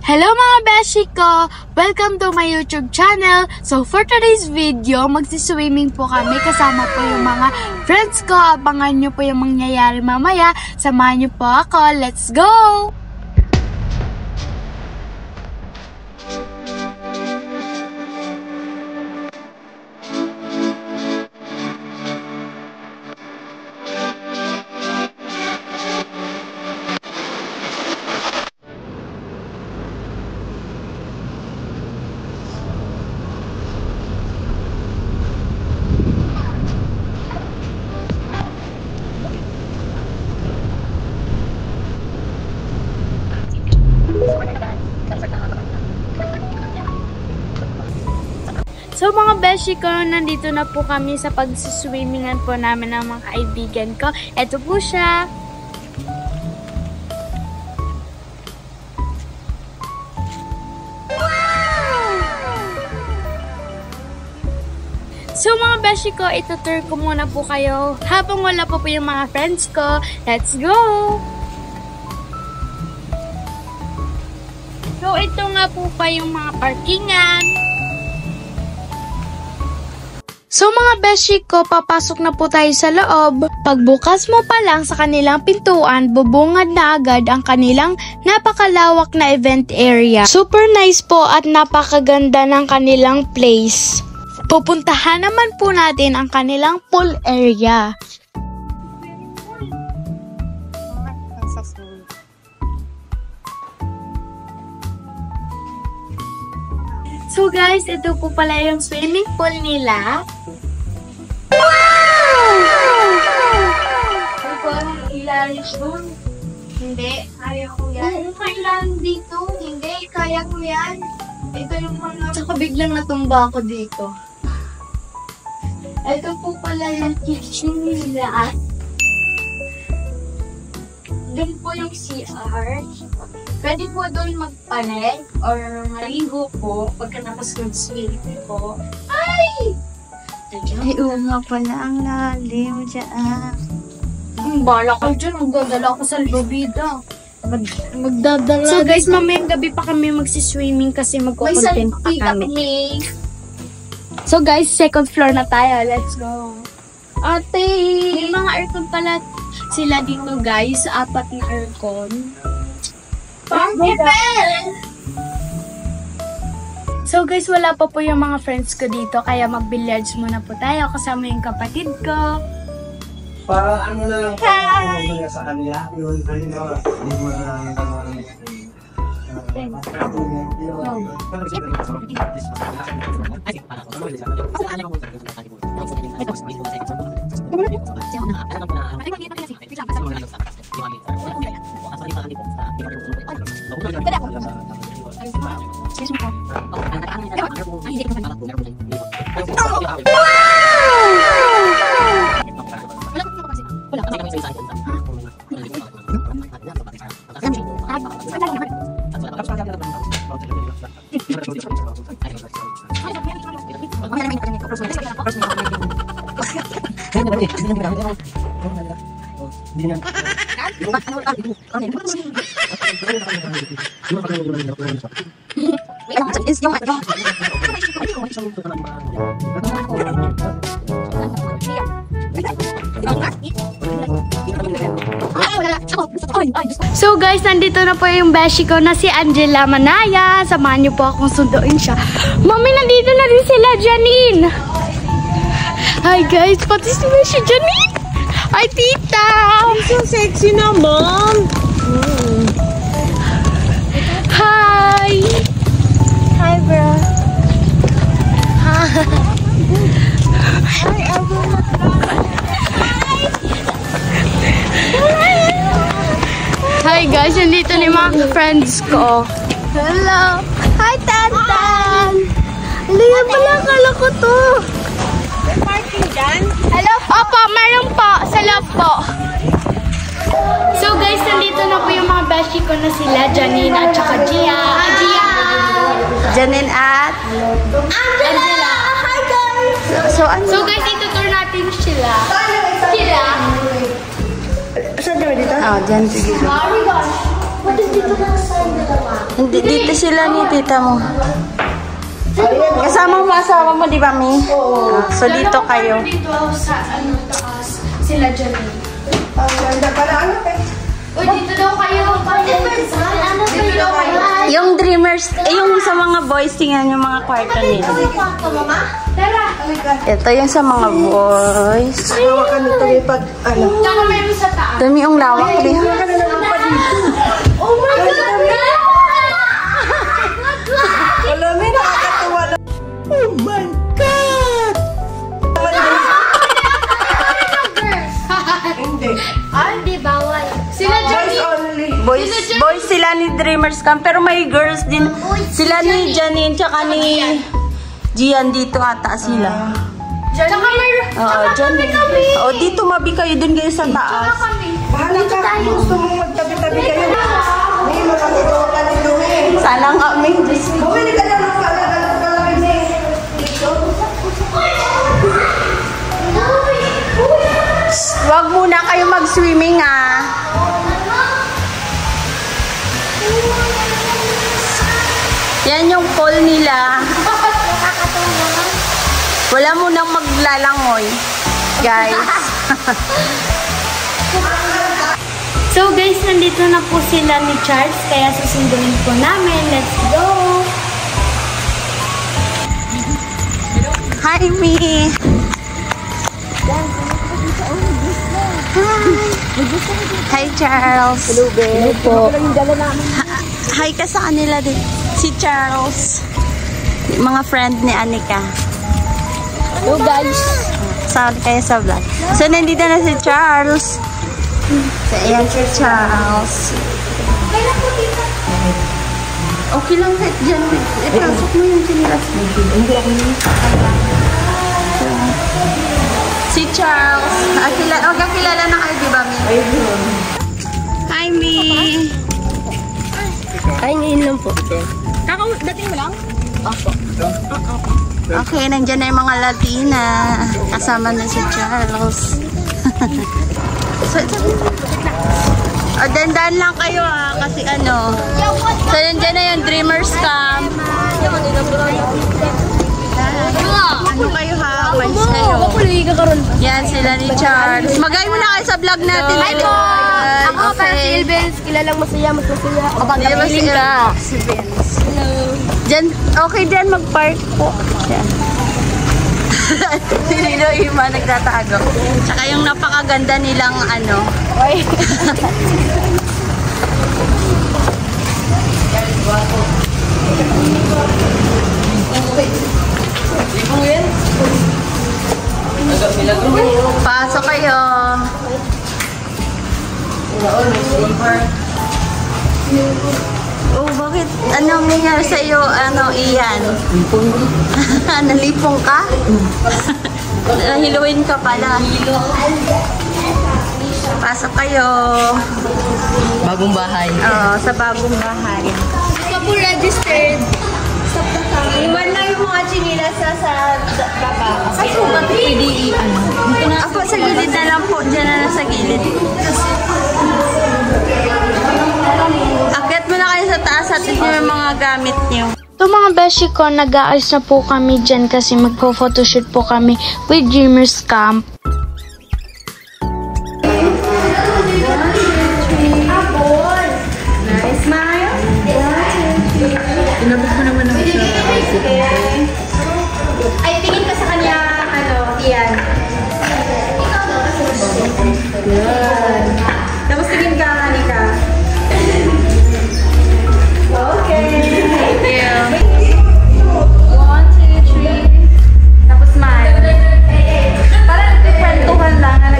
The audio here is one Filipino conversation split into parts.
Hello mga beshi ko! Welcome to my YouTube channel. So for today's video, magsiswimming po kami kasama po yung mga friends ko. Abangan nyo po yung mangyayari mamaya. Samahan nyo po ako. Let's go! So mga beshi ko, nandito na po kami sa pagsiswimmingan po namin ng mga kaibigan ko. Ito po siya. Wow! So mga beshi ko, itutur ko muna po kayo habang wala po yung mga friends ko. Let's go! So ito nga po pa yung mga parkingan. So mga beshi ko, papasok na po tayo sa loob. Pagbukas mo pa lang sa kanilang pintuan, bubungad na agad ang kanilang napakalawak na event area. Super nice po at napakaganda ng kanilang place. Pupuntahan naman po natin ang kanilang pool area. So guys, ito po pala yung swimming pool nila. Wow! Ano po ang ilalim doon? Hindi, kaya ko yan. Oo, kailan dito? Hindi, kaya ko yan. Ito yung mga... Tsaka biglang natumba ako dito. Ito po pala yung kitchen nila. Doon po yung CR. Pwede po doon magpalit or maligo po pagkatapos mag-swimming po. Ay! Ay, nga pala ang lalim dyan. Bala ko dyan. Magdadala ako sa lubida. Magdadala. So guys, mamayang gabi pa kami magsiswimming kasi magkukontent pa kami. So guys, second floor na tayo. Let's go. Ate! May mga aircon pala sila dito guys. 4 na aircon. So guys, wala pa po yung mga friends ko dito, kaya mag-billiards muna po tayo kasama yung kapatid ko. Para ano na lang po sa kanila, yun So guys, nandito na po yung beshi ko na si Angela Manaya. Samahan niyo po akong sunduin siya. Mami, nandito na din sila, Janine. Hi guys, pati si beshi Janine. Hi tita. So sexy naman. Hi. Hi bro. Hi. Hi everyone. Hi guys, nandito ni mga friends ko. Hello! Hi Tantan! Liyan pala, akala ko to. May parking dyan? Hello? Opo, meron po. Sa loob po. So guys, nandito na po yung mga beshi ko na sila, Janine at saka Gia. Janine at? Angela! Hi guys! So guys, itutur natin sila. Saan kami dito? Oh, dyan. Sige. Oh my gosh! What is dito na sa Hindi, dito sila ni tita mo. Kasama mo asawa mo, di ba, Mi? Oo. So, dito kayo. Dito sa, sila Janine. Ang ganda pala, ano eh. Uy, dito daw kayo. Dito daw kayo. Yung dreamers, yung sa mga boys, tingnan yung mga kwarto nila. Tara. Ito yung sa mga boys. Hawakan nito may pag, ano. Tsaka mayroon sa taas. Dami yung lawak din. Oh my God! Wala, may nakakatuwa na. Oh my God! Hindi. Hindi, bawal. Sila Boys only. Boys sila ni Dreamers Camp, pero may girls din. Sila ni Janine, tsaka ni Gian dito ata sila. Tsaka mayroon. Oo, Janine. Oo, dito mabi kayo, dun kayo sa taas. Bahala ka. Gusto mong magtabi-tabi kayo. May makakituwa ka nito eh. Sana nga, may Bumili ka na ng pala-galang kalawin eh. Wag muna kayo mag-swimming, ah. Yan yung pool nila. Wala munang maglalangoy, guys. So guys, nandito na po sila ni Charles, kaya susunduin po namin. Let's go! Hi, Mi. Hi, Charles. Hello, po. Hi ka sa kanila din. Si Charles. Mga friend ni Anika. Hello, guys. Saan kayo sa vlog? So, nandito na si Charles. So, ayan si Charles. Okay lang kahit dyan. Ipasok mo yung sinilas. Si Charles. Magkakilala na kayo, di ba, Mi? Hi, Mi. Ay, ngayon lang po. Dating mo lang? Okay, nandiyan na yung mga Latina. Kasama na si Charles. Dandan lang kayo, ha, kasi ano. So, nandiyan na yung Dreamers Camp. Ano kayo, ha? Umalis kayo. Yan, sila ni Charles. Magay mo na kayo sa vlog natin. Hi po! Ako, parang si Ilbens. Kilalang masaya, mas masaya. Kapag napiling ka. Si Vince. Hello. Diyan, okay dyan mag-park po. Diyan. Si Lilo Ima nagtatago. Tsaka yung napakaganda nilang ano. Oy. Pasok kayo. Oh, bakit? Anong nangyari sa iyo? Ano, Ian? Nalipong ka? Nahiluin ka pala. Pasok kayo. Bagong bahay. Oo, sa bagong bahay. Ikaw po registered. Iwan lang yung mga chinilas sa baba. Kaso ba pwede ano? Ako sa gilid na lang po. Diyan na lang sa gilid. Akyat mo na kayo sa taas at ito yung mga gamit niyo. So mga beshi ko, nag-aayos na po kami dyan kasi magpo-photoshoot po kami with Dreamers Camp. Nice smile. Inabot mo naman ako sa Ay, tingin ka sa kanya, ano, Ian. Yan. Tapos tingin ka, Anika. Okay. Thank you. 1, 2, 3. Tapos smile. Parang nagkikwentuhan lang na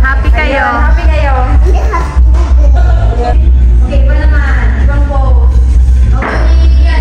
happy kayo. Happy kayo. Okay, iba naman. Ibang pose. Okay.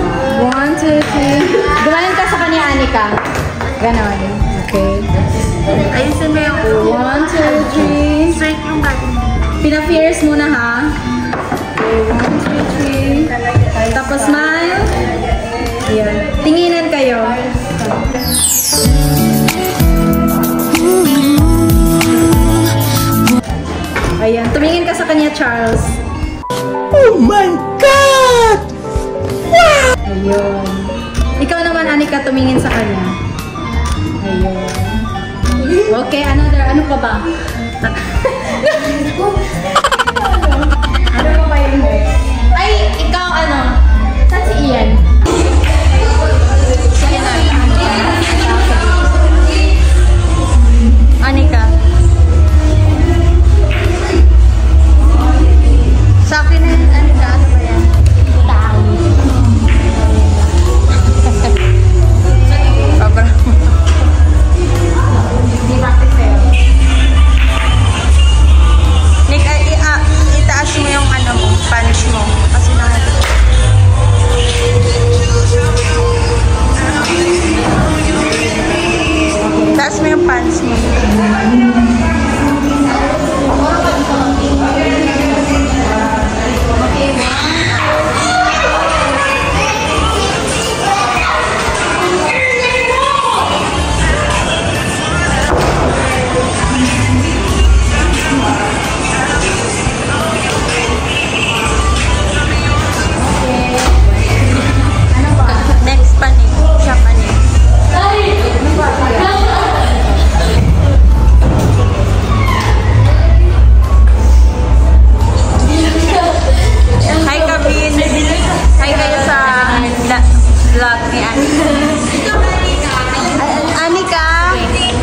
1, 2, 3. Gumanon ka sa kanya, Anika. Ganon. Okay. Ayusin mo yung 1, 2, 3. straight yung body. Pina-fierce muna, ha? Okay, 1, 2, 3. Tapos smile. Ayan. Tinginan kayo. Ayan. Tumingin ka sa kanya, Charles. Oh my God! Ayun. Ikaw naman, Anika, tumingin sa kanya. Ayun. Okay, another. Ano pa ba? Ano pa ba yun? Ay, ikaw ano? Saan si Ian? Anika. Sa akin na yun, Anika. Ano ba yan? Sobra. Nick, itaas mo yung ano mo, punch mo. Kasi naman. Taas mo yung pants mo. Next pa ni. Siya pa ni. Hi Kabin. Hi kayo sa vlog ni Anika. Anika. Ay.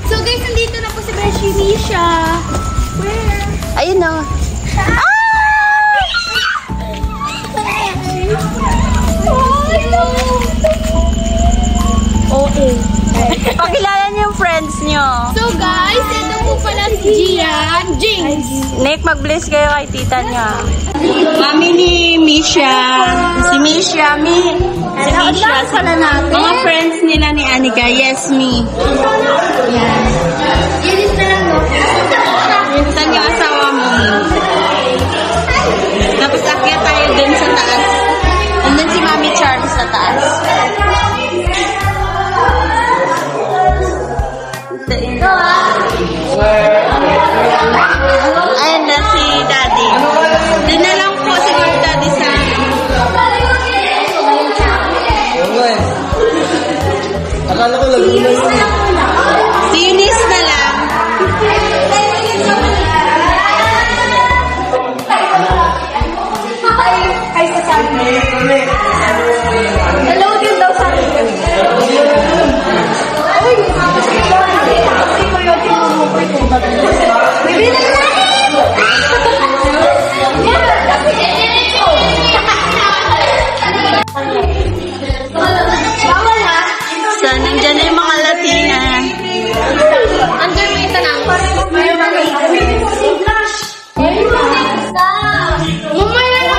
So guys, nandito na po si Beshi Misha. Where? Ayun na. Pakilala niyo yung friends niyo. So guys, ito po pala si Gian. Jinx. Nick, mag-bless kayo kay tita niya. Mami ni Misha. Si Misha. Si Misha. Mga friends nila ni Anika. Yes, me. Yan. Inis na lang, no? Saan yung asawa mo? Tapos akyat tayo dun sa taas. Andun si Mami Charles sa taas. Ayan na si Daddy. Doon na lang po si Daddy sa... Akala ko Laguna yun. Si Eunice na lang. Hello din daw sa akin. So, nandyan na yung mga Latina. Andun mo yung tanang. Mamaya lang.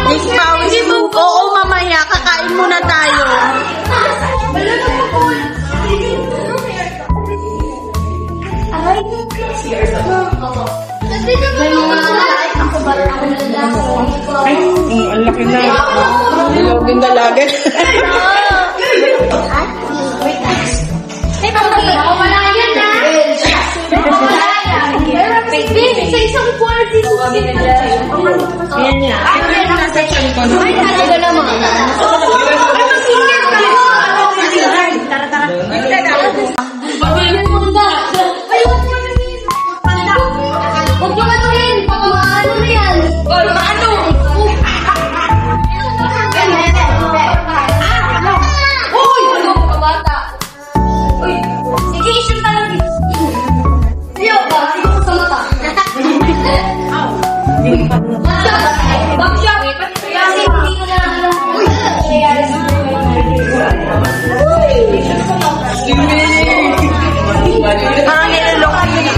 Next pawis mo. Oo, mamaya. Kakain muna tayo. Ang laki na. Ilogin dalaga. Wala yan, ha? Wala yan. Sa isang party. Yan yan. Ito naman. Huwag mo matuhin. Pagmahalo Parang niloloko yun.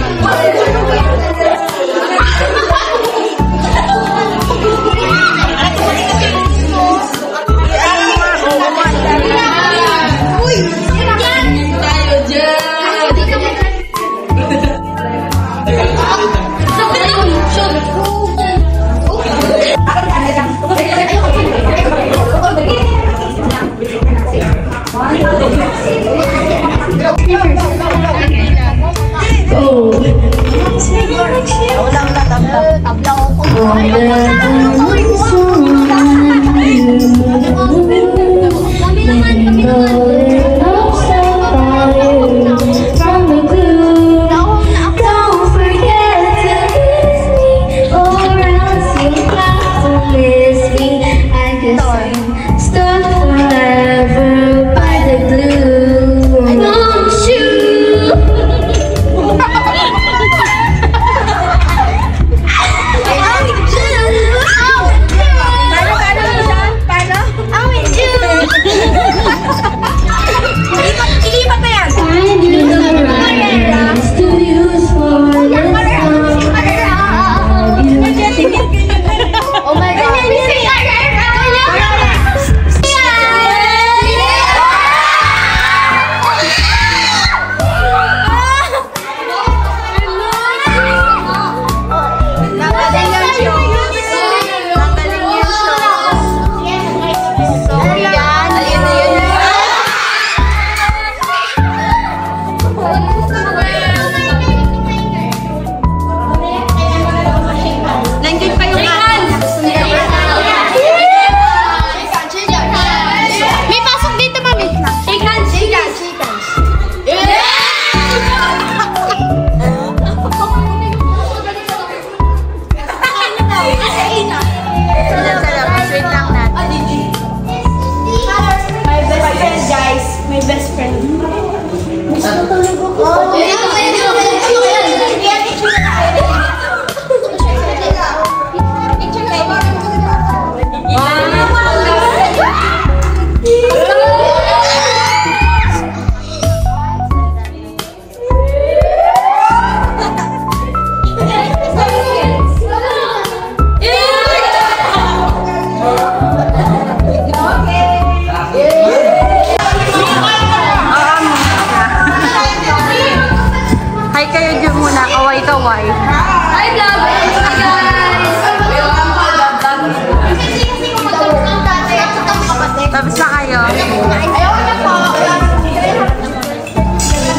Tapos na kayo?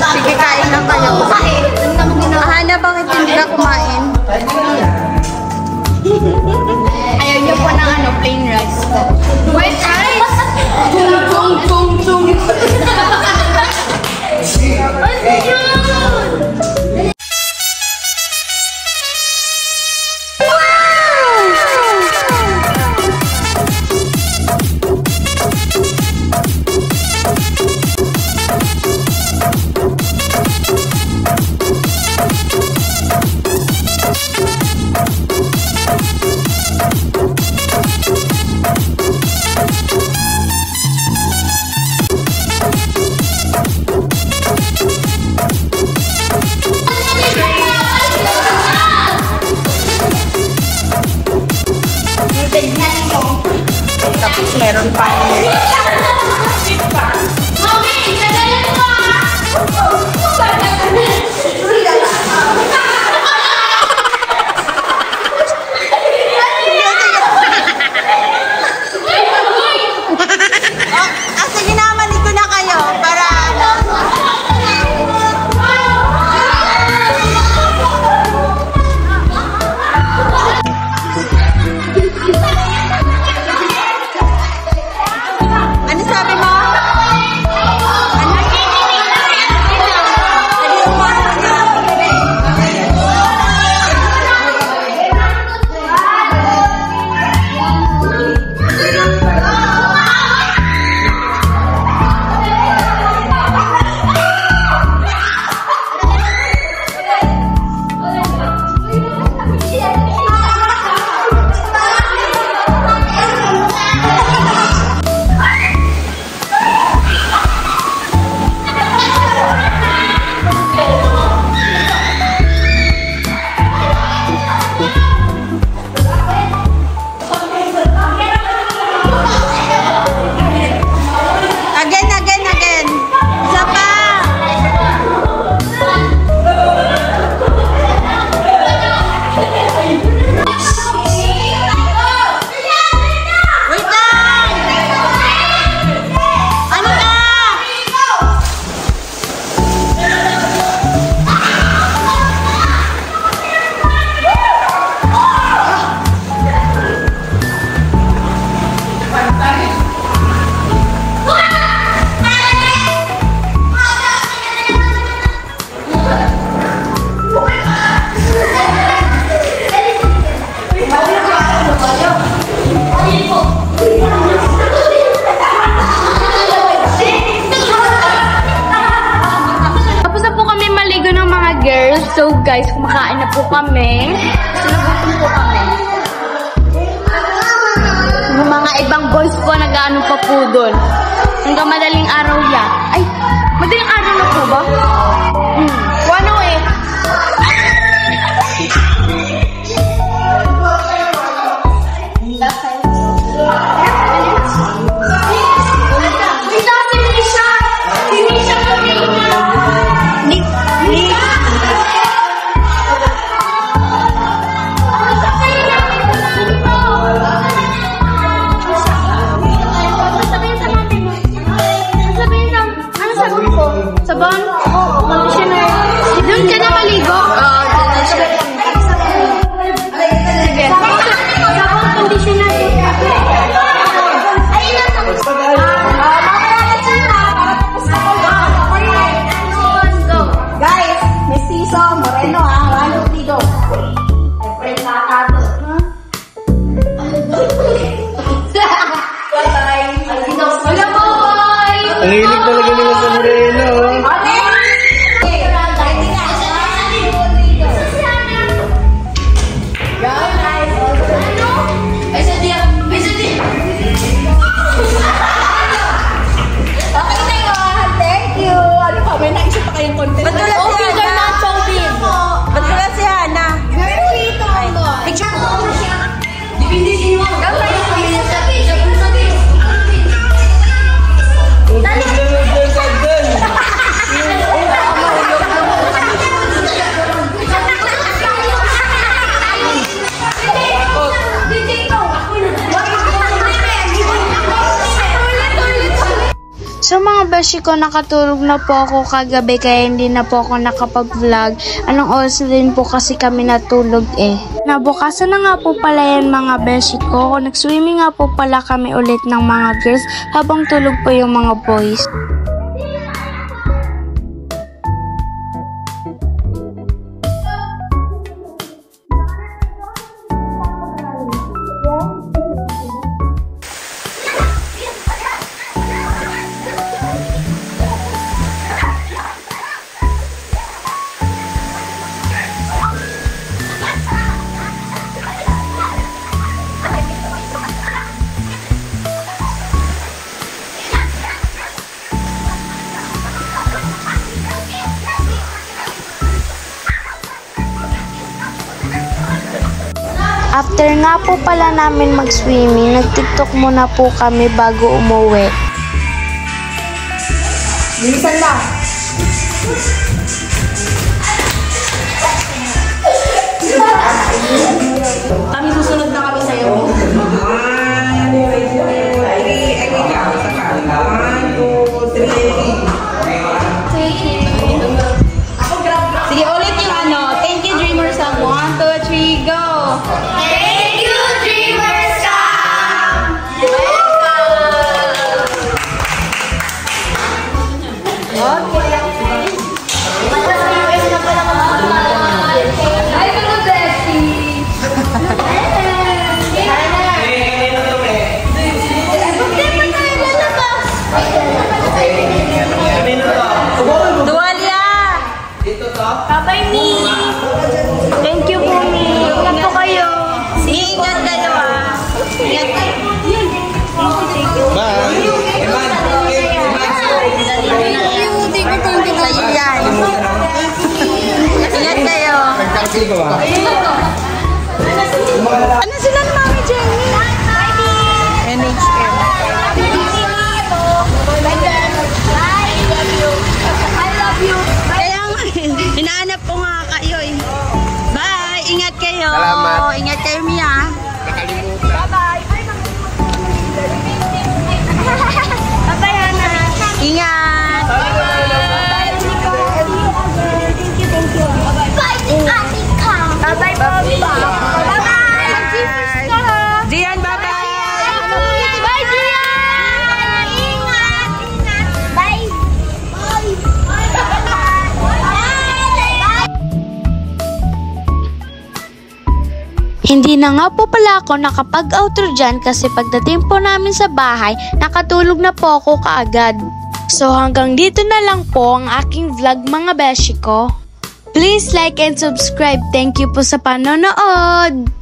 Sige, kain lang kayo. Hana, bakit hindi ka kumain? Ayaw niyo po ng ano, plain rice. White rice! Tung, tung, tung, tung. Ano yun? Tapos meron pa. Sige na, maligo na kayo para Kumakain na po kami. Sinagutom po kami. Yung mga ibang boys po nag-ano pa po doon. Hanggang madaling araw yan. Ay, madaling araw na po ba? Wano eh. Sabon? Oo, conditioner. Doon ka na maligo? Oo, sige. Sabon, conditioner. Ayun na. Guys, may siso, moreno ha. Lalo dito. Friend na kato. Wala po, boy! Ang hilig talaga nila sa Moreno. Ba't wala si Hana? Ba't wala si Hana? Picture mo. So mga beshi ko, nakatulog na po ako kagabi kaya hindi na po ako nakapag-vlog. Anong oras din po kasi kami natulog eh. Nabukasan na nga po pala yan mga beshi ko. Nag-swimming nga po pala kami ulit ng mga girls habang tulog po yung mga boys. After nga po pala namin mag-swimming, nag-tiktok muna po kami bago umuwi. Bilisan lang. Kami susunod na kami sa'yo. Sige, ulit yung ano. Thank you, Dreamers. 1, 2, 3, go! Thank you, Dreamers! Ay, ano, Becky? Dualia! Bye-bye, Mi! Thank you po, Mi! Ingat po kayo! Ingat kayo ah! Ingat kayo! Sa'yo yan! Ingat kayo! Ano sila ni Mami Jenny? NHM. Kaya nga, hinahanap ko nga kayo eh. Bye! Ingat kayo! Salamat. Ingat kayo, Mia! Bye-bye! Bye-bye, Hana! Ingat! Bye-bye, Bobby! Bye-bye! Gian, bye-bye! Bye, Gian! Ingat! Bye! Hindi na nga po pala ako nakapag-outro dyan kasi pagdating po namin sa bahay, nakatulog na po ako kaagad. So hanggang dito na lang po ang aking vlog mga beshi ko. Please like and subscribe. Thank you po sa panonood!